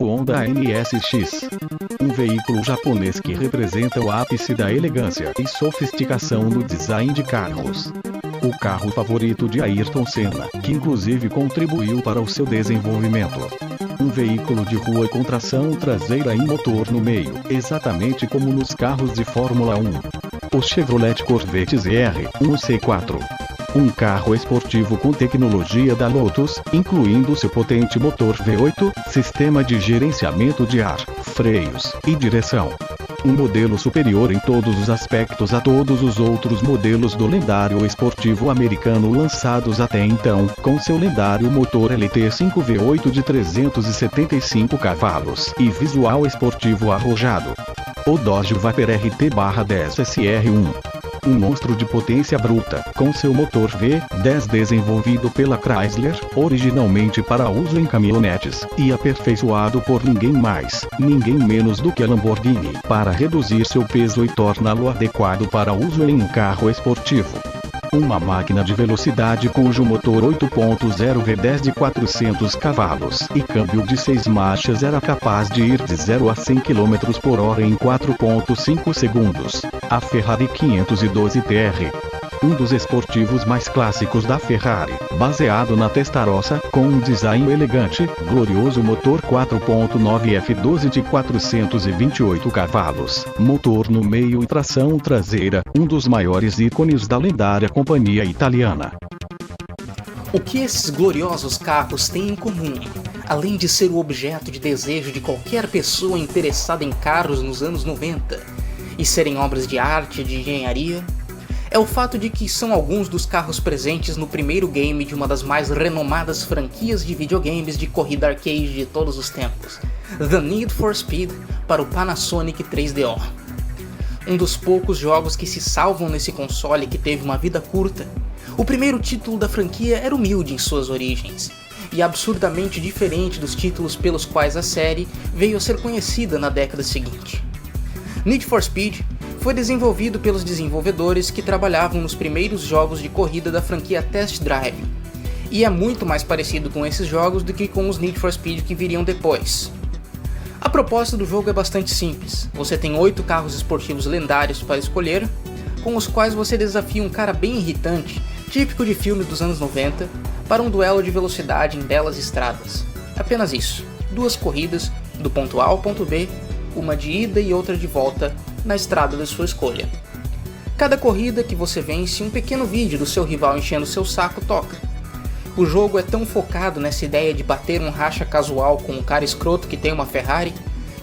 O Honda NSX. Um veículo japonês que representa o ápice da elegância e sofisticação no design de carros. O carro favorito de Ayrton Senna, que inclusive contribuiu para o seu desenvolvimento. Um veículo de rua com tração traseira e motor no meio, exatamente como nos carros de Fórmula 1. O Chevrolet Corvette ZR-1C4. Um carro esportivo com tecnologia da Lotus, incluindo seu potente motor V8, sistema de gerenciamento de ar, freios e direção. Um modelo superior em todos os aspectos a todos os outros modelos do lendário esportivo americano lançados até então, com seu lendário motor LT5 V8 de 375 cavalos e visual esportivo arrojado. O Dodge Viper RT-10 SR1. Um monstro de potência bruta, com seu motor V10 desenvolvido pela Chrysler, originalmente para uso em caminhonetes, e aperfeiçoado por ninguém mais, ninguém menos do que a Lamborghini, para reduzir seu peso e torná-lo adequado para uso em um carro esportivo. Uma máquina de velocidade cujo motor 8.0 V10 de 400 cavalos e câmbio de 6 marchas era capaz de ir de 0 a 100 km por hora em 4.5 segundos. A Ferrari 512 TR. Um dos esportivos mais clássicos da Ferrari, baseado na Testarossa, com um design elegante, glorioso motor 4.9 F12 de 428 cavalos, motor no meio e tração traseira, um dos maiores ícones da lendária companhia italiana. O que esses gloriosos carros têm em comum, além de ser o objeto de desejo de qualquer pessoa interessada em carros nos anos 90, e serem obras de arte e de engenharia, é o fato de que são alguns dos carros presentes no primeiro game de uma das mais renomadas franquias de videogames de corrida arcade de todos os tempos, The Need for Speed para o Panasonic 3DO. Um dos poucos jogos que se salvam nesse console que teve uma vida curta, o primeiro título da franquia era humilde em suas origens, e absurdamente diferente dos títulos pelos quais a série veio a ser conhecida na década seguinte. Need for Speed foi desenvolvido pelos desenvolvedores que trabalhavam nos primeiros jogos de corrida da franquia Test Drive, e é muito mais parecido com esses jogos do que com os Need for Speed que viriam depois. A proposta do jogo é bastante simples, você tem 8 carros esportivos lendários para escolher, com os quais você desafia um cara bem irritante, típico de filmes dos anos 90, para um duelo de velocidade em belas estradas. Apenas isso, 2 corridas, do ponto A ao ponto B, uma de ida e outra de volta, na estrada da sua escolha. Cada corrida que você vence, um pequeno vídeo do seu rival enchendo seu saco toca. O jogo é tão focado nessa ideia de bater um racha casual com um cara escroto que tem uma Ferrari,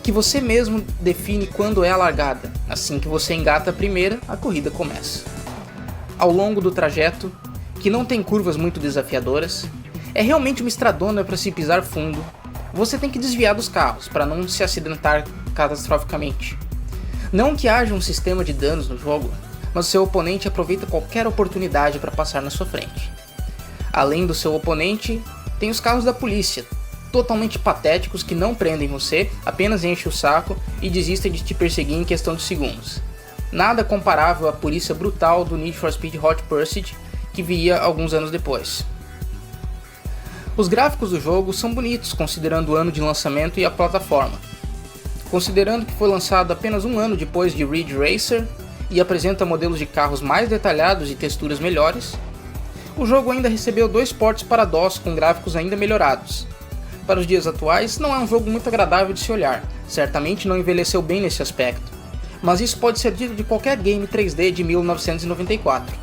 que você mesmo define quando é a largada. Assim que você engata a primeira, a corrida começa. Ao longo do trajeto, que não tem curvas muito desafiadoras, é realmente uma estradona para se pisar fundo. Você tem que desviar dos carros para não se acidentar catastroficamente. Não que haja um sistema de danos no jogo, mas o seu oponente aproveita qualquer oportunidade para passar na sua frente. Além do seu oponente, tem os carros da polícia, totalmente patéticos que não prendem você, apenas enchem o saco e desistem de te perseguir em questão de segundos. Nada comparável à polícia brutal do Need for Speed Hot Pursuit que viria alguns anos depois. Os gráficos do jogo são bonitos considerando o ano de lançamento e a plataforma. Considerando que foi lançado apenas um ano depois de Ridge Racer e apresenta modelos de carros mais detalhados e texturas melhores, o jogo ainda recebeu 2 ports para DOS com gráficos ainda melhorados. Para os dias atuais, não é um jogo muito agradável de se olhar, certamente não envelheceu bem nesse aspecto, mas isso pode ser dito de qualquer game 3D de 1994.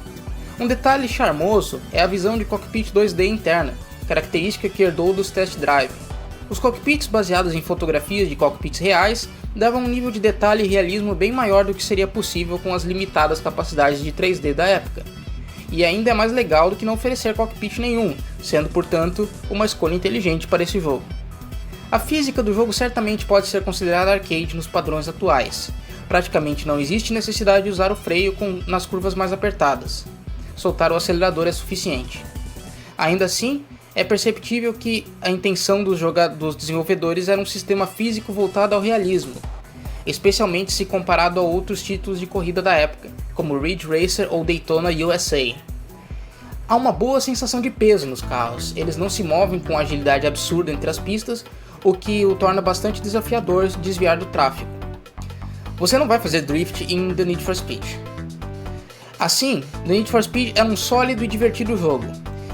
Um detalhe charmoso é a visão de cockpit 2D interna, característica que herdou dos Test Drive. Os cockpits baseados em fotografias de cockpits reais davam um nível de detalhe e realismo bem maior do que seria possível com as limitadas capacidades de 3D da época. E ainda é mais legal do que não oferecer cockpit nenhum, sendo portanto uma escolha inteligente para esse jogo. A física do jogo certamente pode ser considerada arcade nos padrões atuais. Praticamente não existe necessidade de usar o freio nas curvas mais apertadas. Soltar o acelerador é suficiente. Ainda assim, é perceptível que a intenção dos desenvolvedores era um sistema físico voltado ao realismo, especialmente se comparado a outros títulos de corrida da época, como Ridge Racer ou Daytona USA. Há uma boa sensação de peso nos carros, eles não se movem com agilidade absurda entre as pistas, o que o torna bastante desafiador desviar do tráfego. Você não vai fazer drift em The Need for Speed. Assim, The Need for Speed é um sólido e divertido jogo,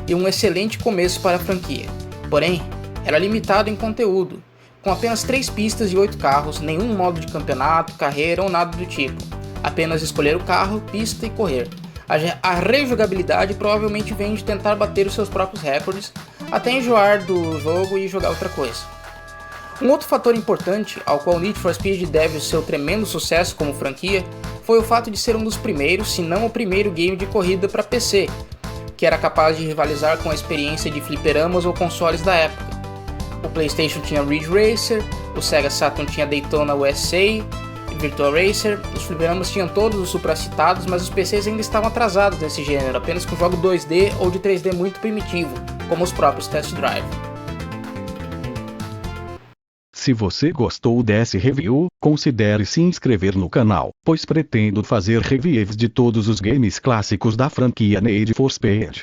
e um excelente começo para a franquia. Porém, era limitado em conteúdo, com apenas 3 pistas e 8 carros, nenhum modo de campeonato, carreira ou nada do tipo. Apenas escolher o carro, pista e correr. A rejogabilidade provavelmente vem de tentar bater os seus próprios recordes, até enjoar do jogo e jogar outra coisa. Um outro fator importante, ao qual Need for Speed deve o seu tremendo sucesso como franquia, foi o fato de ser um dos primeiros, se não o primeiro game de corrida para PC, que era capaz de rivalizar com a experiência de fliperamas ou consoles da época. O PlayStation tinha Ridge Racer, o Sega Saturn tinha Daytona USA, Virtua Racer, os fliperamas tinham todos os supracitados, mas os PCs ainda estavam atrasados nesse gênero, apenas com jogo 2D ou de 3D muito primitivo, como os próprios Test Drive. Se você gostou desse review, considere se inscrever no canal, pois pretendo fazer reviews de todos os games clássicos da franquia Need for Speed.